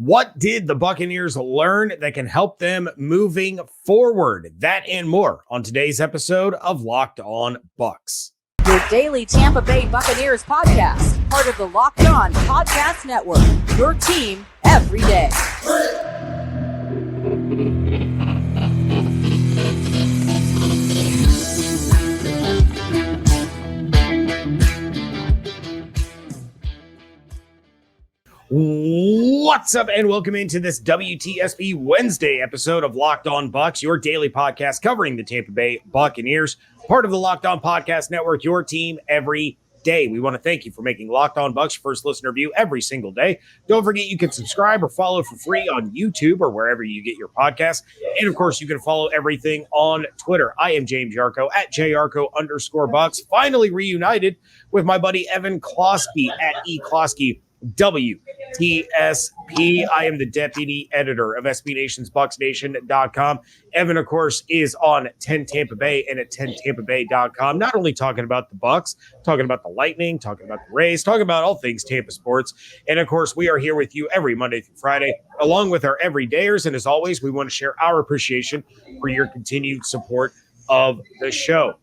What did the Buccaneers learn that can help them moving forward? That and more on today's episode of Locked On Bucs. Your daily Tampa Bay Buccaneers podcast, part of the Locked On Podcast Network, your team every day. What's up, and welcome into this WTSP Wednesday episode of Locked On Bucs, your daily podcast covering the Tampa Bay Buccaneers, part of the Locked On Podcast Network, your team every day. We want to thank you for making Locked On Bucs your first listener view every single day. Don't forget you can subscribe or follow for free on YouTube or wherever you get your podcasts. And of course, you can follow everything on Twitter. I am James Yarcho at JYarcho_Bucs, finally reunited with my buddy Evan Klosky at eKlosky WTSP. I am the deputy editor of SB Nation's BucsNation.com. Evan, of course, is on 10 Tampa Bay and at 10TampaBay.com. Not only talking about the Bucs, talking about the Lightning, talking about the Rays, talking about all things Tampa sports. And of course, we are here with you every Monday through Friday, along with our everydayers. And as always, we want to share our appreciation for your continued support of the show.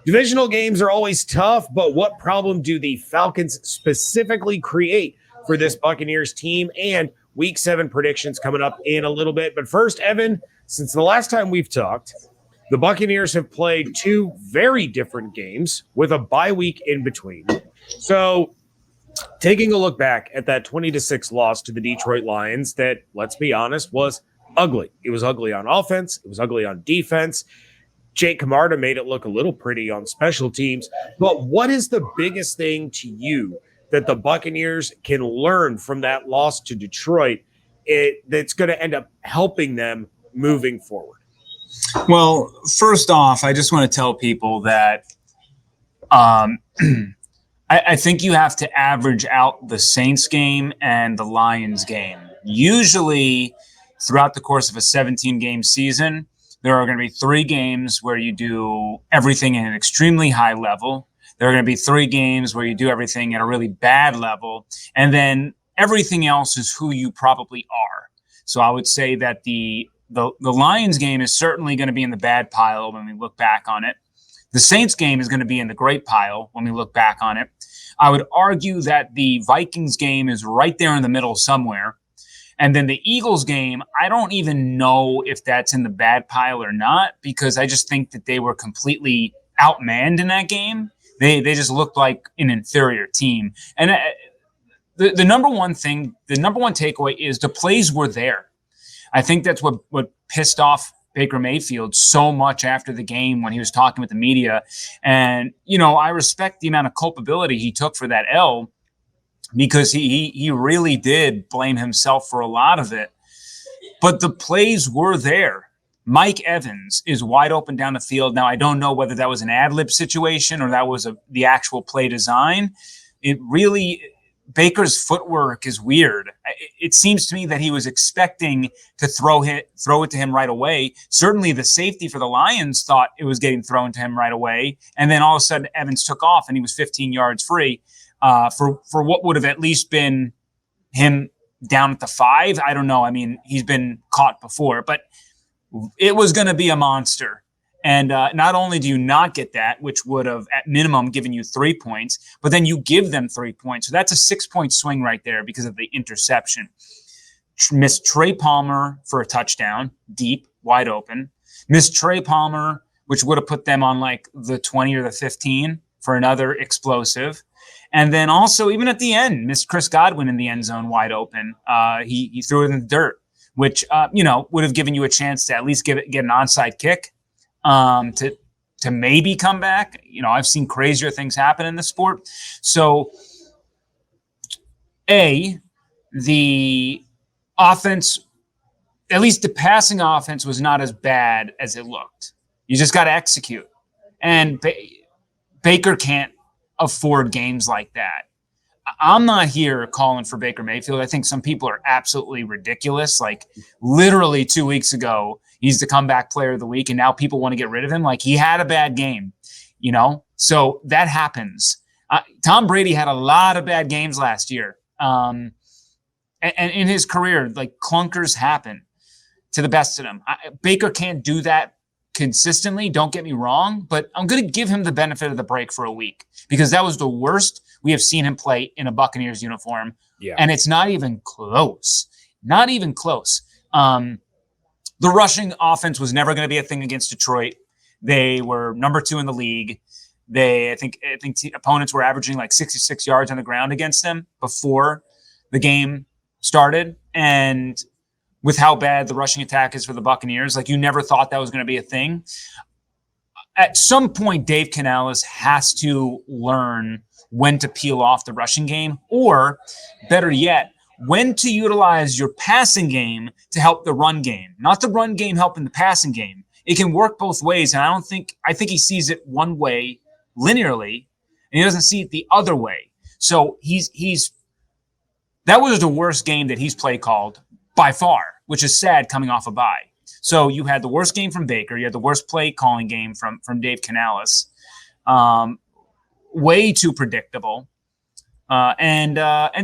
Divisional games are always tough, but what problem do the Falcons specifically create for this Buccaneers team? And Week 7 predictions coming up in a little bit. But first, Evan, since the last time we've talked, the Buccaneers have played two very different games with a bye week in between. So taking a look back at that 20-6 loss to the Detroit Lions that, let's be honest, was ugly. It was ugly on offense. It was ugly on defense. Jake Camarda made it look a little pretty on special teams. But what is the biggest thing to you that the Buccaneers can learn from that loss to Detroit that's going to end up helping them moving forward? Well, first off, I just want to tell people that I think you have to average out the Saints game and the Lions game. Usually, throughout the course of a 17-game season, there are going to be 3 games where you do everything at an extremely high level. There are going to be 3 games where you do everything at a really bad level. And then everything else is who you probably are. So I would say that the Lions game is certainly going to be in the bad pile when we look back on it. The Saints game is going to be in the great pile when we look back on it. I would argue that the Vikings game is right there in the middle somewhere. And then the Eagles game, I don't even know if that's in the bad pile or not, because I just think that they were completely outmanned in that game. They just looked like an inferior team. And the number one takeaway is the plays were there. I think that's what pissed off Baker Mayfield so much after the game when he was talking with the media. And, I respect the amount of culpability he took for that L, because he really did blame himself for a lot of it. But the plays were there. Mike Evans is wide open down the field. Now, I don't know whether that was an ad-lib situation or that was the actual play design. Baker's footwork is weird. It seems to me that he was expecting to throw it to him right away. Certainly the safety for the Lions thought it was getting thrown to him right away. And then all of a sudden Evans took off and he was 15 yards free. For what would have at least been him down at the 5. I don't know. I mean, he's been caught before, but it was going to be a monster. And not only do you not get that, which would have at minimum given you 3 points, but then you give them 3 points. So that's a 6-point swing right there because of the interception. Missed Trey Palmer for a touchdown, deep, wide open. Missed Trey Palmer, which would have put them on like the 20 or the 15 for another explosive. And then also, even at the end, missed Chris Godwin in the end zone wide open. He threw it in the dirt, which, would have given you a chance to at least get an onside kick to maybe come back. I've seen crazier things happen in the sport. So, the offense, at least the passing offense, was not as bad as it looked. You just got to execute. And Baker can't afford games like that. I'm not here calling for Baker Mayfield. I think some people are absolutely ridiculous. Like literally 2 weeks ago, he's the comeback player of the week, and now people want to get rid of him. Like he had a bad game, So that happens. Tom Brady had a lot of bad games last year. And And in his career, like clunkers happen to the best of them. Baker can't do that consistently, don't get me wrong, but I'm going to give him the benefit of the break for a week because that was the worst we have seen him play in a Buccaneers uniform. Yeah. And it's not even close. Not even close. The rushing offense was never going to be a thing against Detroit. They were number 2 in the league. I think opponents were averaging like 66 yards on the ground against them before the game started. And with how bad the rushing attack is for the Buccaneers, like you never thought that was going to be a thing. At some point, Dave Canales has to learn when to peel off the rushing game, or better yet, when to utilize your passing game to help the run game, not the run game helping the passing game. It can work both ways. And I think he sees it one way linearly and he doesn't see it the other way. So that was the worst game that he's play called by far, which is sad coming off a bye. So you had the worst game from Baker. You had the worst play calling game from Dave Canales. Way too predictable. And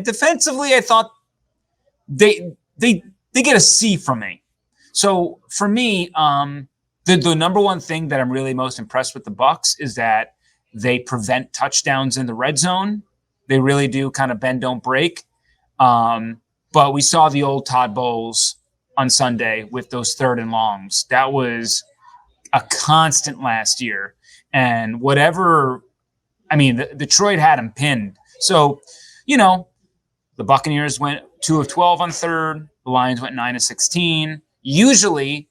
defensively, I thought they get a C from me. So for me, the number one thing that I'm really most impressed with the Bucs is that they prevent touchdowns in the red zone. They really do kind of bend, don't break. But we saw the old Todd Bowles on Sunday with those 3rd and longs. That was a constant last year. And Detroit had him pinned. So, the Buccaneers went 2 of 12 on 3rd. The Lions went 9 of 16. Usually,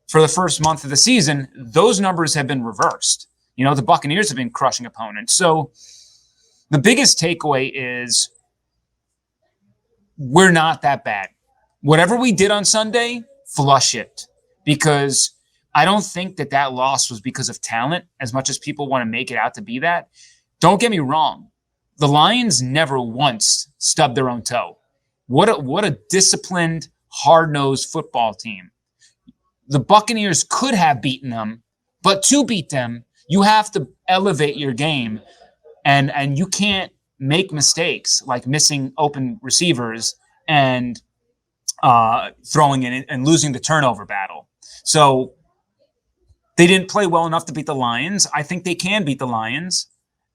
for the first month of the season, those numbers have been reversed. The Buccaneers have been crushing opponents. So the biggest takeaway is we're not that bad. Whatever we did on Sunday, flush it. Because I don't think that loss was because of talent as much as people want to make it out to be that. Don't get me wrong. The Lions never once stubbed their own toe. What a disciplined, hard-nosed football team. The Buccaneers could have beaten them, but to beat them, you have to elevate your game, and you can't make mistakes like missing open receivers and throwing in and losing the turnover battle. So they didn't play well enough to beat the Lions. I think they can beat the Lions,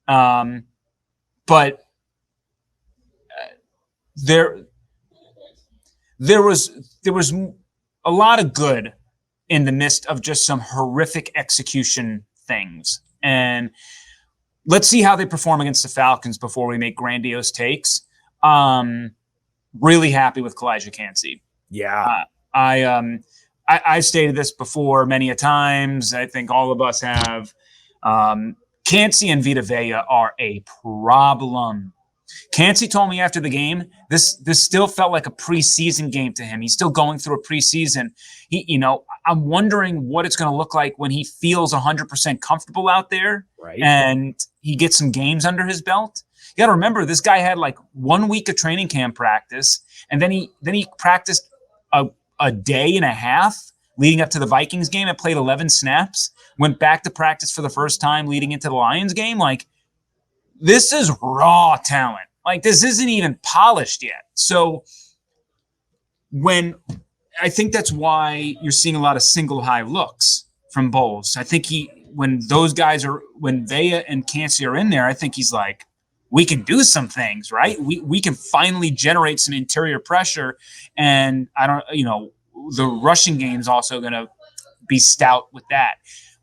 but there was a lot of good in the midst of just some horrific execution things. And let's see how they perform against the Falcons before we make grandiose takes. Really happy with Kalijah Kancey. Yeah. I've stated this before many a times. I think all of us have. Kancey and Vita Vea are a problem. Kancey told me after the game, this still felt like a preseason game to him. He's still going through a preseason. I'm wondering what it's going to look like when he feels 100% comfortable out there, right, and he gets some games under his belt. You got to remember, this guy had like 1 week of training camp practice, and then he practiced a day and a half leading up to the Vikings game and played 11 snaps. Went back to practice for the first time leading into the Lions game. Like, this is raw talent. Like, this isn't even polished yet. So I think that's why you're seeing a lot of single high looks from Bowles. I think when Vea and Kancey are in there, I think he's like, we can do some things, right? We can finally generate some interior pressure. And the rushing game is also going to be stout with that.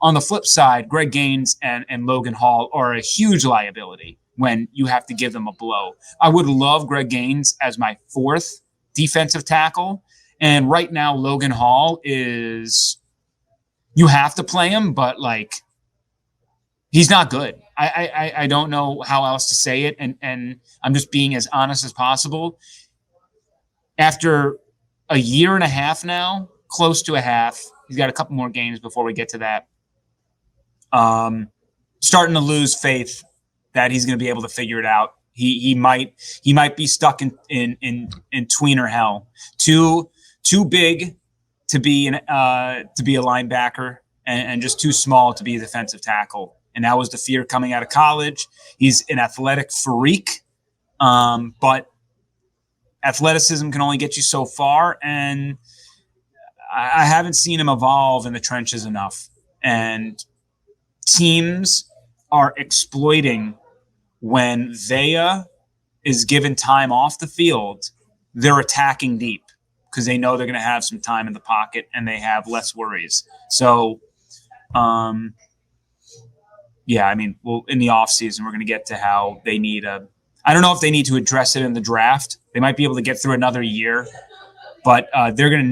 On the flip side, Greg Gaines and Logan Hall are a huge liability when you have to give them a blow. I would love Greg Gaines as my 4th defensive tackle. And right now, Logan Hall is, you have to play him, but like, he's not good. I don't know how else to say it. And I'm just being as honest as possible. After a year and a half now, close to a half, he's got a couple more games before we get to that. Starting to lose faith that he's going to be able to figure it out. He might be stuck in tweener hell. Too big to be a linebacker and just too small to be a defensive tackle. And that was the fear coming out of college. He's an athletic freak, but athleticism can only get you so far, and I haven't seen him evolve in the trenches enough. And teams are exploiting when Vea is given time off the field, they're attacking deep because they know they're going to have some time in the pocket and they have less worries. So, yeah, I mean, well, in the offseason, we're going to get to how they need I don't know if they need to address it in the draft. They might be able to get through another year, but they're going to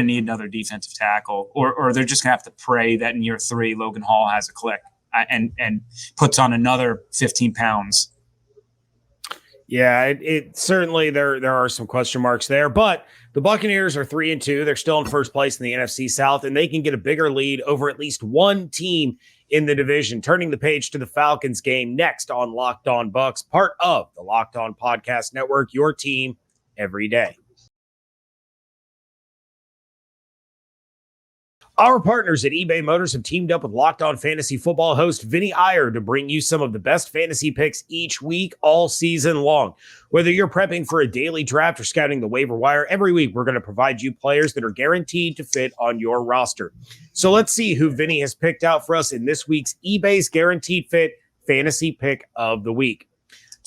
need another defensive tackle, or they're just going to have to pray that in year 3, Logan Hall has a click and puts on another 15 pounds. Yeah, it certainly there are some question marks there, but the Buccaneers are 3-2. They're still in first place in the NFC South, and they can get a bigger lead over at least one team in the division. Turning the page to the Falcons game next on Locked On Bucs, part of the Locked On Podcast Network, your team every day. Our partners at eBay Motors have teamed up with Locked On Fantasy Football host Vinny Iyer to bring you some of the best fantasy picks each week, all season long. Whether you're prepping for a daily draft or scouting the waiver wire, every week we're going to provide you players that are guaranteed to fit on your roster. So let's see who Vinny has picked out for us in this week's eBay's Guaranteed Fit Fantasy Pick of the Week.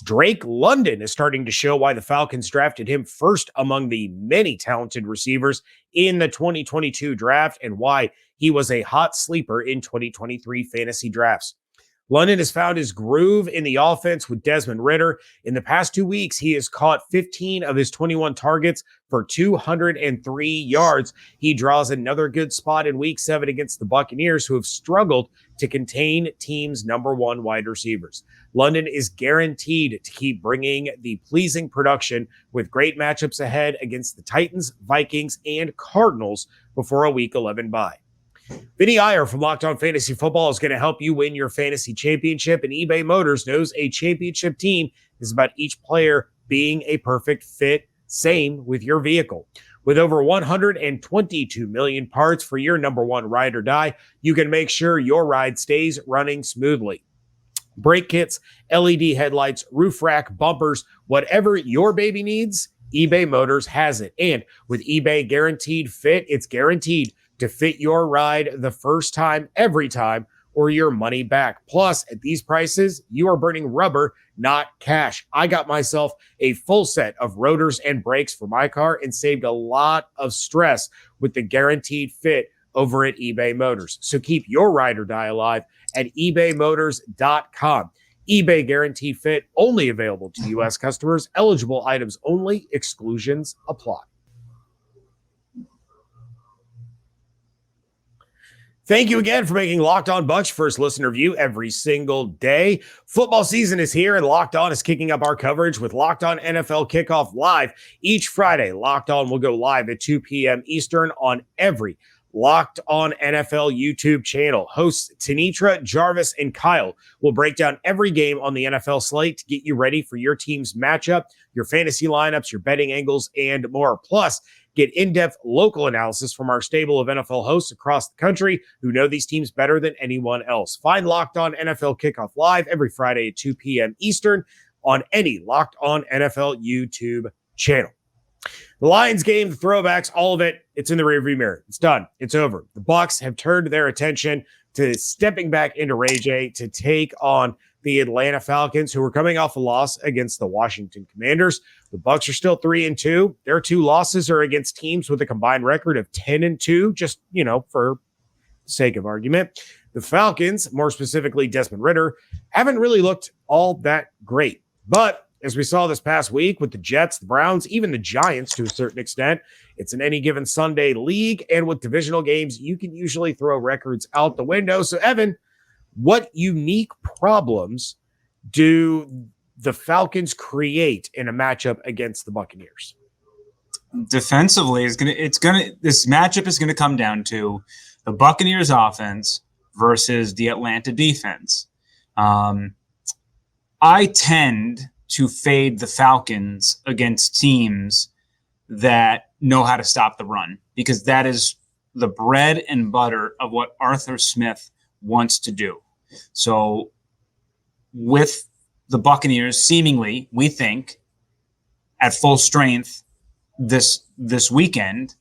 Drake London is starting to show why the Falcons drafted him first among the many talented receivers in the 2022 draft and why he was a hot sleeper in 2023 fantasy drafts. London has found his groove in the offense with Desmond Ridder. In the past 2 weeks, he has caught 15 of his 21 targets for 203 yards. He draws another good spot in week 7 against the Buccaneers, who have struggled to contain teams' number 1 wide receivers. London is guaranteed to keep bringing the pleasing production with great matchups ahead against the Titans, Vikings, and Cardinals before a week 11 bye. Vinny Iyer from Locked On Fantasy Football is going to help you win your fantasy championship, and eBay Motors knows a championship team is about each player being a perfect fit. Same with your vehicle. With over 122 million parts for your number 1 ride or die, you can make sure your ride stays running smoothly. Brake kits, LED headlights, roof rack, bumpers, whatever your baby needs, eBay Motors has it. And with eBay Guaranteed Fit, it's guaranteed to fit your ride the first time, every time, or your money back. Plus, at these prices, you are burning rubber, not cash. I got myself a full set of rotors and brakes for my car and saved a lot of stress with the Guaranteed Fit over at eBay Motors. So keep your ride or die alive at ebaymotors.com. eBay Guaranteed Fit, only available to U.S. customers. Eligible items only. Exclusions apply. Thank you again for making Locked On Bucs first listener view every single day. Football season is here, and Locked On is kicking up our coverage with Locked On NFL Kickoff Live. Each Friday, Locked On will go live at 2 p.m. Eastern on every Locked On NFL YouTube channel. Hosts Tanitra, Jarvis, and Kyle will break down every game on the NFL slate to get you ready for your team's matchup, your fantasy lineups, your betting angles, and more. Plus, get in-depth local analysis from our stable of NFL hosts across the country who know these teams better than anyone else. Find Locked On NFL Kickoff Live every Friday at 2 p.m. Eastern on any Locked On NFL YouTube channel. The Lions game, the throwbacks, all of it, it's in the rearview mirror. It's done. It's over. The Bucs have turned their attention to stepping back into Ray J to take on the Atlanta Falcons, who are coming off a loss against the Washington Commanders. The Bucs are still 3-2. Their 2 losses are against teams with a combined record of 10-2, just, for sake of argument. The Falcons, more specifically Desmond Ridder, haven't really looked all that great. But as we saw this past week with the Jets, the Browns, even the Giants to a certain extent, it's an any given Sunday league. And with divisional games, you can usually throw records out the window. So, Evan, what unique problems do the Falcons create in a matchup against the Buccaneers? Defensively, this matchup is gonna come down to the Buccaneers offense versus the Atlanta defense. I tend to fade the Falcons against teams that know how to stop the run, because that is the bread and butter of what Arthur Smith wants to do. So with the Buccaneers, seemingly, we think, at full strength this weekend.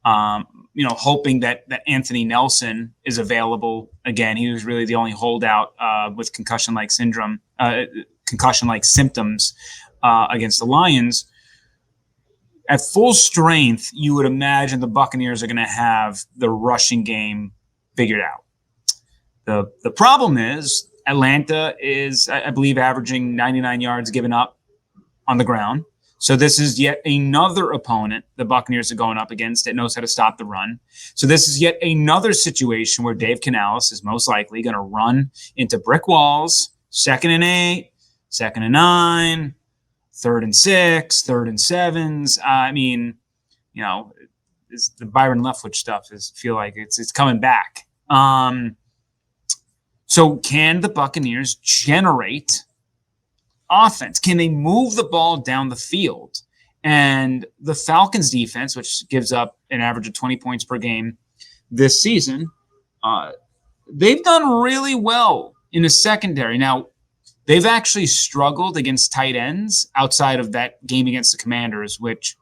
Hoping that Anthony Nelson is available again. He was really the only holdout with concussion-like symptoms against the Lions. At full strength, you would imagine the Buccaneers are going to have the rushing game figured out. The problem is Atlanta is, I believe, averaging 99 yards given up on the ground. So this is yet another opponent the Buccaneers are going up against that knows how to stop the run. So this is yet another situation where Dave Canales is most likely going to run into brick walls, 2nd and 8, 2nd and 9, 3rd and 6, 3rd and 7s. I mean, the Byron Leftwich stuff feel like it's coming back. So can the Buccaneers generate offense? Can they move the ball down the field? And the Falcons defense, which gives up an average of 20 points per game this season, they've done really well in the secondary. Now, they've actually struggled against tight ends outside of that game against the Commanders, which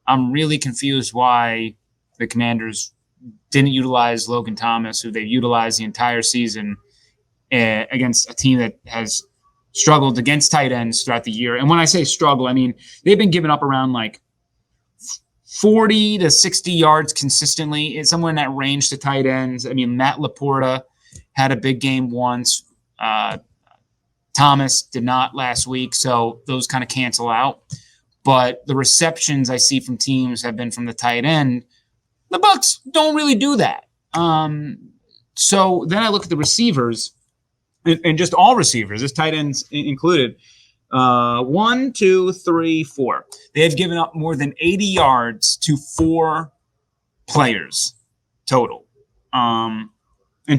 I'm really confused why the Commanders didn't utilize Logan Thomas, who they've utilized the entire season against a team that has struggled against tight ends throughout the year. And when I say struggle, I mean they've been giving up around like 40 to 60 yards consistently. It's somewhere in that range to tight ends. I mean, Matt Laporta had a big game once. Thomas did not last week, so those kind of cancel out. But the receptions I see from teams have been from the tight end. The Bucs don't really do that. So then I look at the receivers, and just all receivers, this tight ends included. 1, 2, 3, 4. They have given up more than 80 yards to 4 players total. And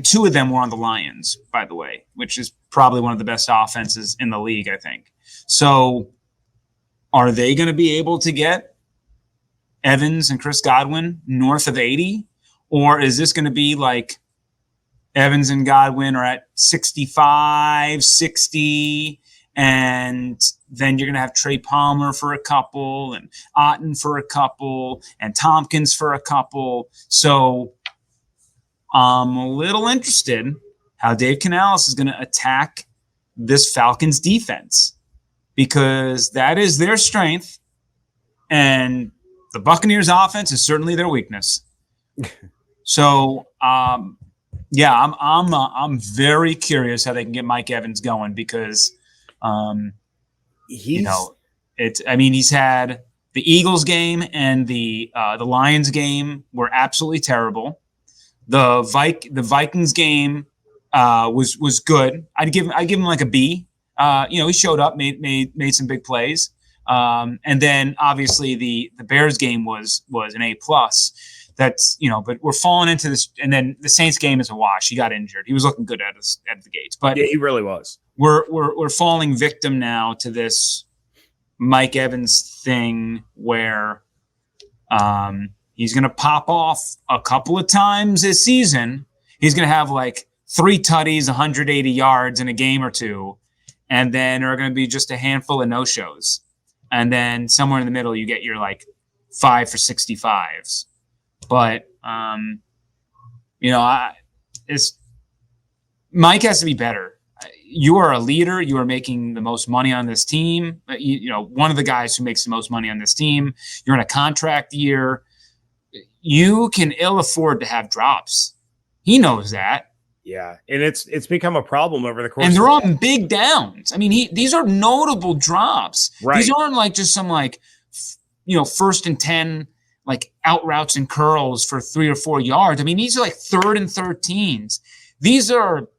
2 of them were on the Lions, by the way, which is probably one of the best offenses in the league, I think. So are they going to be able to get Evans and Chris Godwin north of 80? Or is this going to be like Evans and Godwin are at 65, 60, and then you're going to have Trey Palmer for a couple and Otten for a couple and Tompkins for a couple. So I'm a little interested how Dave Canales is going to attack this Falcons defense, because that is their strength and the Buccaneers offense is certainly their weakness. So, yeah, I'm very curious how they can get Mike Evans going, because he's had the Eagles game and the Lions game were absolutely terrible. The Vikings game was good. I'd give him like a B. He showed up, made some big plays. And then obviously the Bears game was an A+. That's, but we're falling into this. And then the Saints game is a wash. He got injured. He was looking good at the gates, but yeah, he really was. We're falling victim now to this Mike Evans thing where he's going to pop off a couple of times this season. He's going to have like 3 tutties, 180 yards in a game or two. And then there are going to be just a handful of no-shows. And then somewhere in the middle, you get your like 5 for 65s. But, Mike has to be better. You are a leader. You are making the most money on this team. One of the guys who makes the most money on this team. You're in a contract year. You can ill afford to have drops. He knows that. Yeah, and it's become a problem over the course. And they're on big downs. I mean, these are notable drops. Right. These aren't like just some first and 10 like out routes and curls for 3 or 4 yards. I mean, these are like 3rd and 13s. These are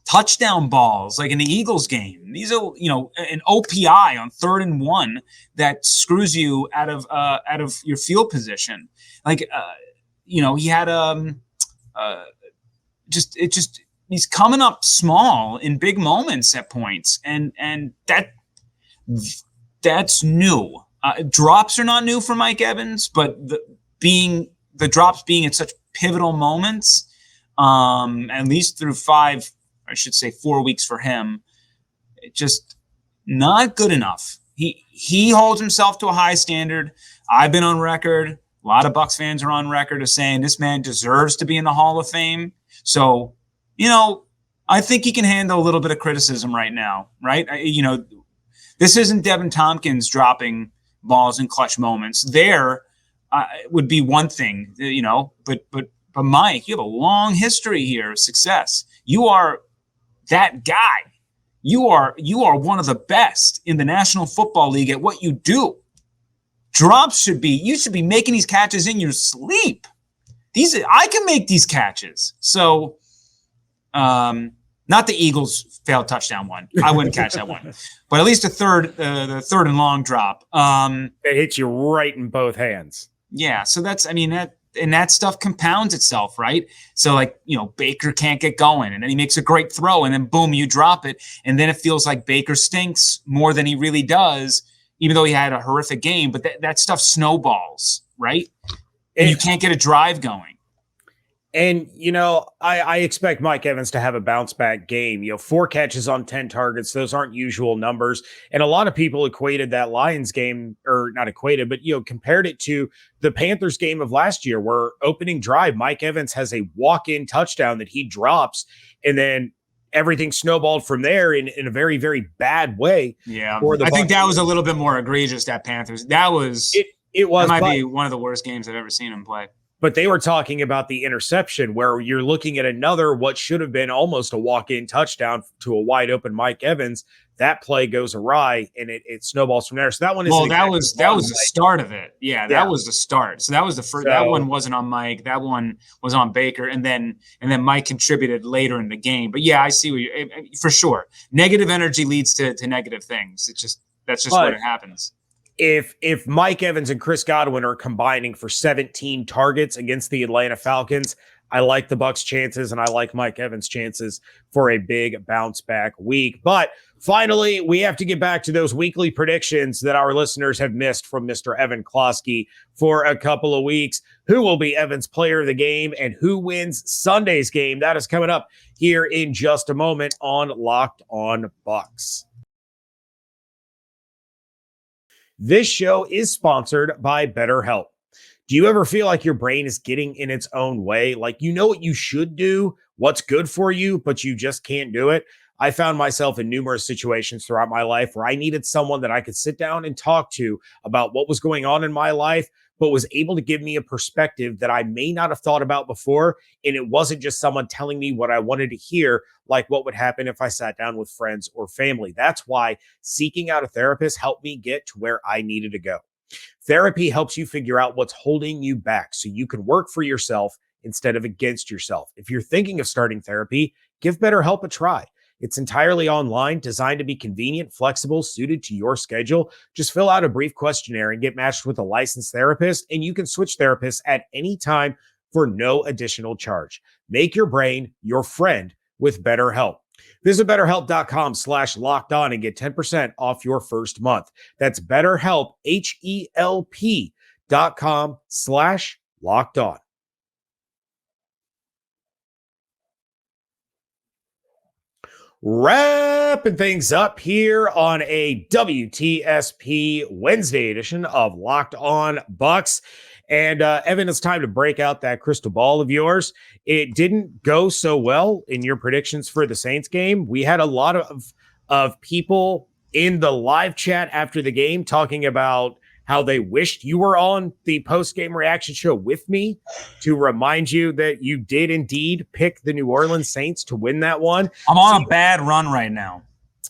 touchdown balls, like in the Eagles game. These are an OPI on 3rd and 1 that screws you out of your field position. Like he had he's coming up small in big moments at points, and that's new. Drops are not new for Mike Evans, but the drops being at such pivotal moments, at least through 4 weeks for him, it just not good enough. he holds himself to a high standard. I've been on record. A lot of Bucs fans are on record of saying this man deserves to be in the Hall of Fame. So, I think he can handle a little bit of criticism right now, right? This isn't Devin Tompkins dropping balls in clutch moments. There would be one thing, but Mike, you have a long history here of success. You are that guy. You are one of the best in the National Football League at what you do. You should be making these catches in your sleep. I can make these catches. So, not the Eagles failed touchdown one. I wouldn't catch that one, but at least the third and long drop. It hits you right in both hands. Yeah. So that stuff compounds itself, right? So Baker can't get going and then he makes a great throw and then boom, you drop it. And then it feels like Baker stinks more than he really does, even though he had a horrific game, but that stuff snowballs, right? And you can't get a drive going. And, I expect Mike Evans to have a bounce back game. 4 catches on 10 targets. Those aren't usual numbers. And a lot of people equated that Lions game, or not equated, but, compared it to the Panthers game of last year, where opening drive, Mike Evans has a walk-in touchdown that he drops. And then everything snowballed from there in a very, very bad way. Yeah. I think that was a little bit more egregious, that Panthers. That was, that might be one of the worst games I've ever seen him play. But they were talking about the interception where you're looking at what should have been almost a walk-in touchdown to a wide open Mike Evans. That play goes awry and it snowballs from there. So that one is that was the start of it. Yeah, that was the start. So that was the first. That one wasn't on Mike. That one was on Baker, and then Mike contributed later in the game. But yeah, I see for sure. Negative energy leads to negative things. That's just what it happens. If Mike Evans and Chris Godwin are combining for 17 targets against the Atlanta Falcons, I like the Bucs' chances and I like Mike Evans' chances for a big bounce back week. But finally, we have to get back to those weekly predictions that our listeners have missed from Mr. Evan Klosky for a couple of weeks. Who will be Evan's player of the game and who wins Sunday's game? That is coming up here in just a moment on Locked On Bucs. This show is sponsored by BetterHelp. Do you ever feel like your brain is getting in its own way? Like what you should do, what's good for you, but you just can't do it? I found myself in numerous situations throughout my life where I needed someone that I could sit down and talk to about what was going on in my life, but was able to give me a perspective that I may not have thought about before. And it wasn't just someone telling me what I wanted to hear, like what would happen if I sat down with friends or family. That's why seeking out a therapist helped me get to where I needed to go. Therapy helps you figure out what's holding you back so you can work for yourself instead of against yourself. If you're thinking of starting therapy, give BetterHelp a try. It's entirely online, designed to be convenient, flexible, suited to your schedule. Just fill out a brief questionnaire and get matched with a licensed therapist, and you can switch therapists at any time for no additional charge. Make your brain your friend with BetterHelp. Visit BetterHelp.com/lockedon and get 10% off your first month. That's BetterHelp, HELP.com/lockedon. Wrapping things up here on a WTSP Wednesday edition of Locked On Bucs. And Evan, it's time to break out that crystal ball of yours. It didn't go so well in your predictions for the Saints game. We had a lot of people in the live chat after the game talking about how they wished you were on the post-game reaction show with me to remind you that you did indeed pick the New Orleans Saints to win that one. I'm on a bad run right now.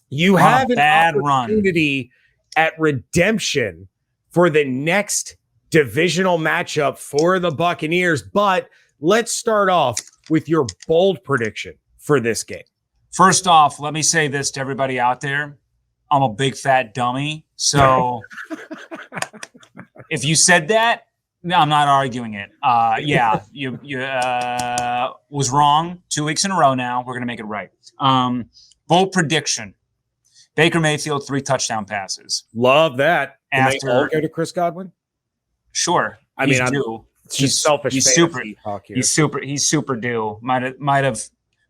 You have an opportunity at redemption for the next divisional matchup for the Buccaneers, but let's start off with your bold prediction for this game. First off, let me say this to everybody out there. I'm a big fat dummy. So if you said that, no, I'm not arguing it. Yeah, you was wrong 2 weeks in a row now. We're going to make it right. Bold prediction. Baker Mayfield, 3 touchdown passes. Love that. Can they all go to Chris Godwin? Sure. I mean, it's just selfish. He's super due. Might have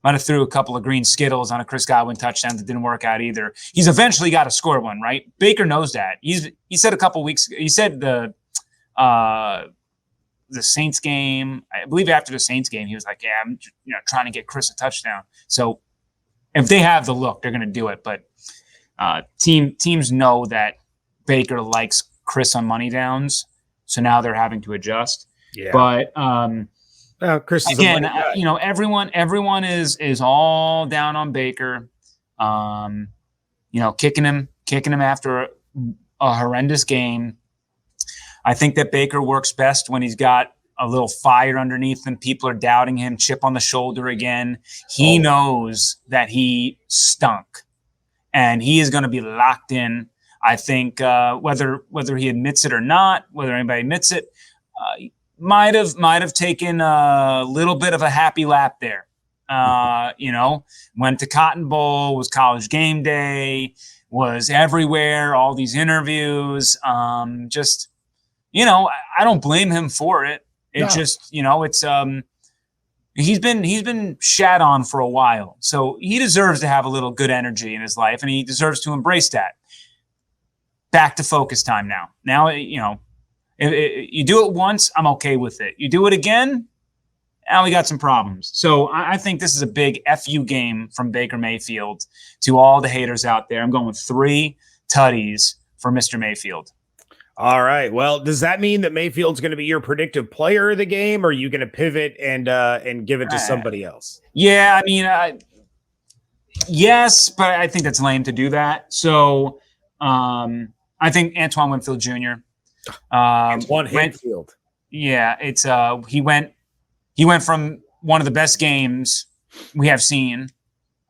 Might have threw a couple of green Skittles on a Chris Godwin touchdown that didn't work out either. He's eventually got to score one, right? Baker knows that. He said a couple weeks. He said the Saints game. I believe after the Saints game, he was like, "Yeah, I'm trying to get Chris a touchdown." So if they have the look, they're going to do it. But teams know that Baker likes Chris on money downs, so now they're having to adjust. Yeah. But Chris is again, everyone is all down on Baker. Kicking him after a horrendous game. I think that Baker works best when he's got a little fire underneath him. People are doubting him, chip on the shoulder again. He knows that he stunk, and he is going to be locked in. I think whether he admits it or not, whether anybody admits it, might have taken a little bit of a happy lap there. Went to Cotton Bowl, was College Game Day, was everywhere, all these interviews. I don't blame him for it. He's been shat on for a while. So he deserves to have a little good energy in his life, and he deserves to embrace that. Back to focus time now. Now, if you do it once, I'm okay with it. You do it again, now we got some problems. So I think this is a big FU game from Baker Mayfield to all the haters out there. I'm going 3 tutties for Mr. Mayfield. All right. Well, does that mean that Mayfield's going to be your predictive player of the game, or are you going to pivot and give it to somebody else? Yeah, I mean, yes, but I think that's lame to do that. So I think Antoine Winfield Jr. Antoine Winfield. Yeah, it's he went from one of the best games we have seen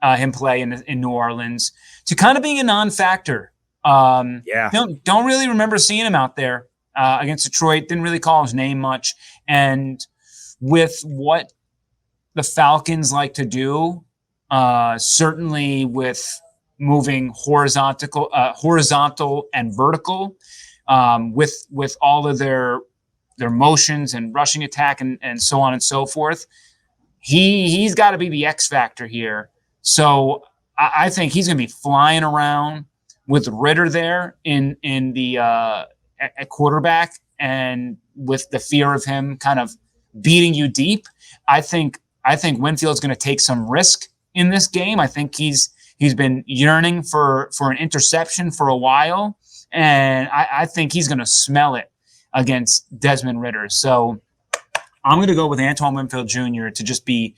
him play in New Orleans to kind of being a non-factor. Don't really remember seeing him out there against Detroit. Didn't really call his name much. And with what the Falcons like to do, certainly with moving horizontal and vertical, with all of their motions and rushing attack and so on and so forth, he's got to be the X factor here. So I think he's going to be flying around with Ritter there in the at quarterback, and with the fear of him kind of beating you deep. I think Winfield's going to take some risk in this game. I think he's been yearning for an interception for a while, and I think he's going to smell it against Desmond Ritter. So I'm going to go with Antoine Winfield Jr. to just be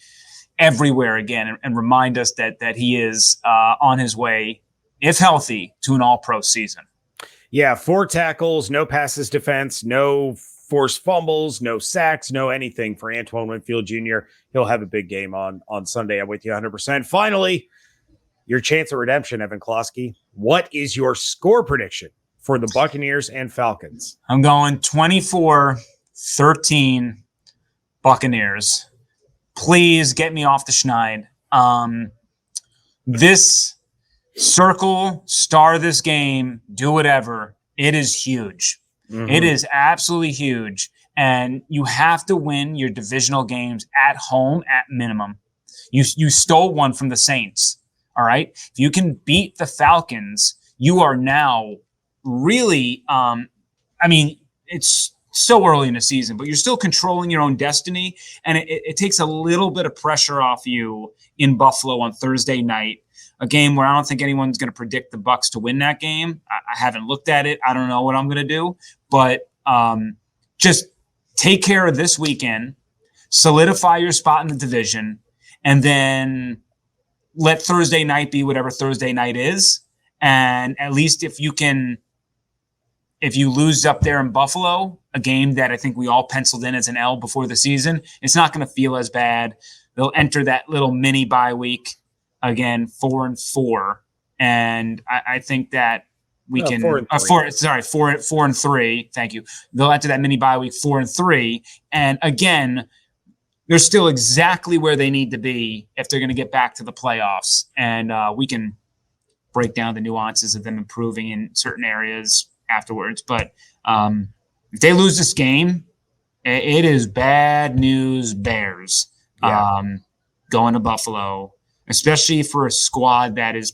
everywhere again and remind us that he is on his way, if healthy, to an all-pro season. Yeah, 4 tackles, no passes defense, no forced fumbles, no sacks, no anything for Antoine Winfield Jr. He'll have a big game on Sunday. I'm with you 100%. Finally, your chance of redemption, Evan Klosky. What is your score prediction for the Buccaneers and Falcons? I'm going 24-13 Buccaneers. Please get me off the schneid. This circle, star this game, do whatever. It is huge. Mm-hmm. It is absolutely huge. And you have to win your divisional games at home at minimum. You stole one from the Saints. All right. If you can beat the Falcons, you are now really, it's so early in the season, but you're still controlling your own destiny. And it takes a little bit of pressure off you in Buffalo on Thursday night, a game where I don't think anyone's going to predict the Bucs to win that game. I haven't looked at it. I don't know what I'm going to do, but just take care of this weekend, solidify your spot in the division, and then let Thursday night be whatever Thursday night is. And at least if you lose up there in Buffalo, a game that I think we all penciled in as an L before the season, it's not going to feel as bad. They'll enter that little mini bye week again, 4-4. And I think that we can 4-3. Thank you. They'll enter that mini bye week 4-3. And again, they're still exactly where they need to be if they're going to get back to the playoffs. And we can break down the nuances of them improving in certain areas afterwards. But if they lose this game, it is bad news Bears. Yeah. going to Buffalo, especially for a squad that is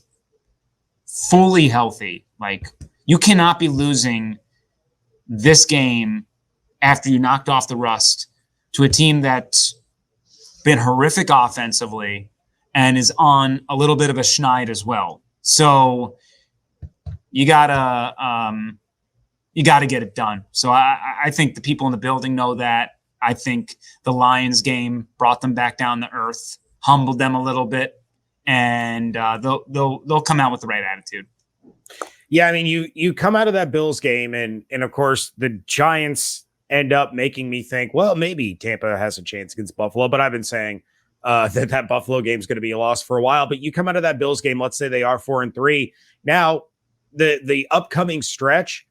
fully healthy. Like, you cannot be losing this game after you knocked off the rust to a team that's been horrific offensively and is on a little bit of a schneid as well. So you gotta get it done. So I think the people in the building know that. I think the Lions game brought them back down to earth, humbled them a little bit, and they'll come out with the right attitude. Yeah, I mean, you come out of that Bills game, and of course the Giants end up making me think, well, maybe Tampa has a chance against Buffalo, but I've been saying that Buffalo game is going to be a loss for a while. But you come out of that Bills game, let's say they are 4-3. Now the upcoming stretch,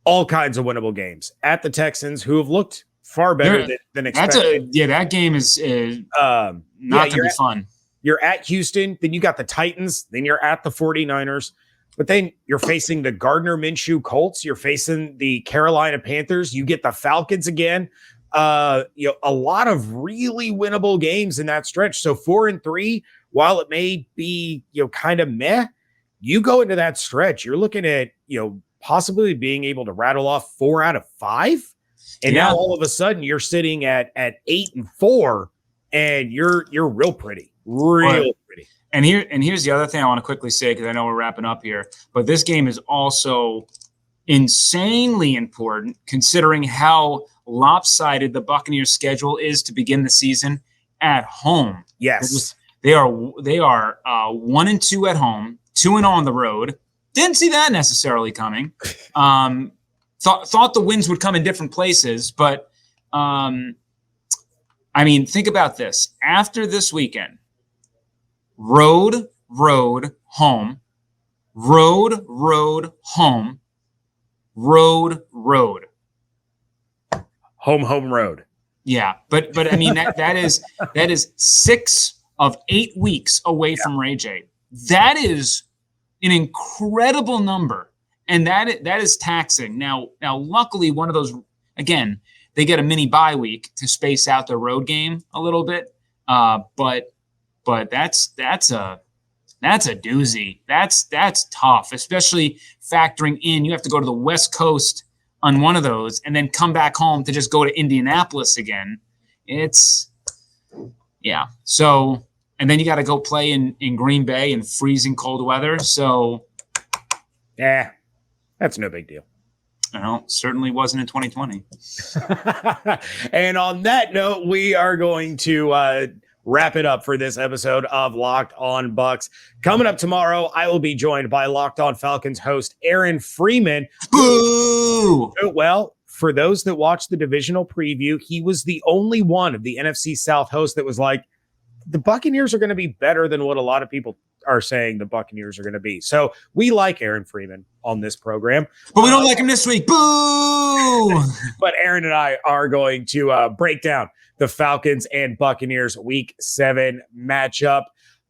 all kinds of winnable games at the Texans, who have looked far better than expected. That game is not going to be fun. You're at Houston, then you got the Titans, then you're at the 49ers, but then you're facing the Gardner Minshew Colts, you're facing the Carolina Panthers, you get the Falcons again. A lot of really winnable games in that stretch. So 4-3, while it may be kind of meh, you go into that stretch, you're looking at possibly being able to rattle off 4 out of 5. And now all of a sudden you're sitting at 8-4, and you're real pretty, pretty. And here's the other thing I want to quickly say, because I know we're wrapping up here, but this game is also insanely important considering how lopsided the Buccaneers' schedule is to begin the season at home. Yes, they are 1-2 at home, 2-0 on the road. Didn't see that necessarily coming. Thought the wins would come in different places, but I mean, think about this. After this weekend, road, home, road, home, road. Home, road. Yeah, but I mean that is 6 of 8 weeks away from Ray J. That is an incredible number. And that is taxing. Now, luckily, one of those, again, they get a mini bye week to space out their road game a little bit. But that's a doozy. That's tough, especially factoring in you have to go to the West Coast on one of those and then come back home to just go to Indianapolis again. So, and then you got to go play in Green Bay in freezing cold weather. So, yeah. That's no big deal. No, certainly wasn't in 2020. And on that note, we are going to wrap it up for this episode of Locked On Bucs. Coming up tomorrow, I will be joined by Locked On Falcons host Aaron Freeman. Boo! Well, for those that watched the divisional preview, he was the only one of the NFC South hosts that was like, the Buccaneers are going to be better than what a lot of people are saying the Buccaneers are going to be. So we like Aaron Freeman on this program. But we don't like him this week. Boo! But Aaron and I are going to break down the Falcons and Buccaneers Week 7 matchup.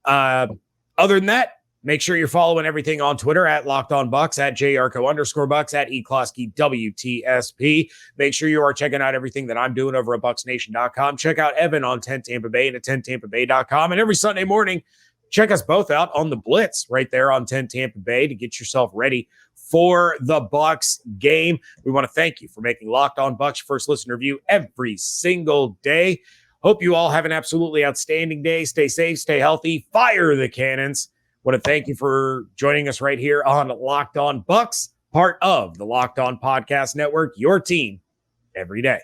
Other than that, make sure you're following everything on Twitter at Locked On Bucs, at JYarcho_Bucs, at eCloskey WTSP. Make sure you are checking out everything that I'm doing over at BucsNation.com. Check out Evan on 10 Tampa Bay and at 10TampaBay.com. And every Sunday morning, check us both out on the Blitz right there on 10 Tampa Bay to get yourself ready for the Bucs game. We want to thank you for making Locked On Bucs your first listen review every single day. Hope you all have an absolutely outstanding day. Stay safe, stay healthy, fire the cannons. Want to thank you for joining us right here on Locked On Bucs, part of the Locked On Podcast Network, your team every day.